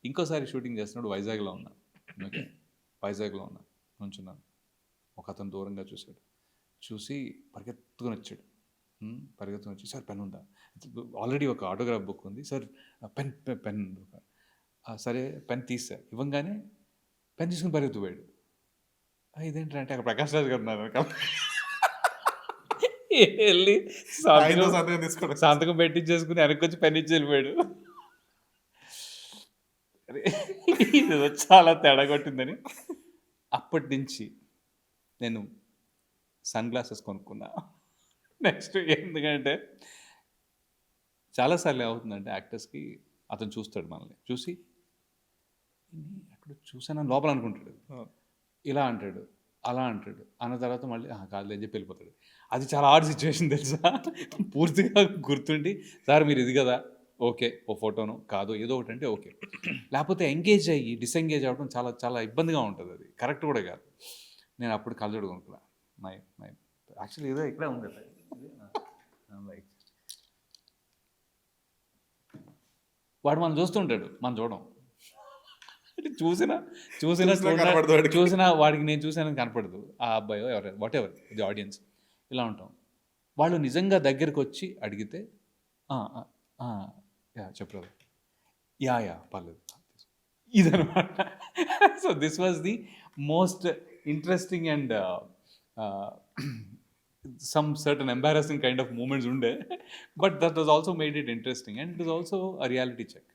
ఇంకోసారి షూటింగ్ చేస్తున్నప్పుడు వైజాగ్లో ఉన్నా. ఓకే, వైజాగ్లో ఉన్నా, నుంచున్నాను. ఒక అతను దూరంగా చూశాడు. చూసి పరిగెత్తుకుని వచ్చాడు. పరిగెత్తుకుని వచ్చి, సార్ పెన్ ఉందా? ఆల్రెడీ ఒక ఆటోగ్రాఫ్ బుక్ ఉంది సార్, పెన్ పెన్ సరే పెన్ తీసా. ఇవ్వంగానే పెన్ తీసుకుని పరిగెత్తుపోయాడు. ఇదేంటంటే అంటే అక్కడ ప్రకాష్ రాజ్ గారు ఉన్నారు వెనకాల. వెళ్ళి సంతకం పెట్టించేసుకుని వెనక్కి పెన్ ఇచ్చి వెళ్ళిపోయాడు. ఇది చాలా తేడా కొట్టిందని అప్పటి నుంచి నేను సన్ గ్లాసెస్ కొనుక్కున్నా. నెక్స్ట్ ఎందుకంటే చాలాసార్లు ఏమవుతుందంటే యాక్టర్స్కి అతను చూస్తాడు మనల్ని, చూసి అక్కడ చూసానని లోపల అనుకుంటాడు, ఇలా అంటాడు, అలా అంటాడు, అన్న తర్వాత మళ్ళీ కాదు అని చెప్పి వెళ్ళిపోతాడు. అది చాలా హార్డ్ సిచ్యువేషన్ తెలుసా. పూర్తిగా గుర్తుండి, సార్ మీరు ఇది కదా, ఓకే ఓ ఫోటోను కాదు ఏదో ఒకటి అంటే ఓకే, లేకపోతే ఎంగేజ్ అయ్యి డిసెంగేజ్ అవ్వడం చాలా చాలా ఇబ్బందిగా ఉంటుంది. అది కరెక్ట్ కూడా కాదు. నేను అప్పుడు కళ్ళజోడు కొనుక్కున్నా. మై మై యాక్చువల్లీ ఏదో ఇక్కడే ఉంది. వాడు మనం చూస్తుంటాడు, మనం చూడం. చూసినా వాడికి నేను చూసానని కనపడదు. ఆ అబ్బాయో ఎవరు వాట్ ఎవర్ ది ఆడియన్స్ ఇలా ఉంటాం. వాళ్ళు నిజంగా దగ్గరికి వచ్చి అడిగితే చెప్పలేదు, యా పర్లేదు, ఇదనమాట. So this was the most interesting and some certain embarrassing kind of moments unde, but that was also made it interesting and it was also a reality check.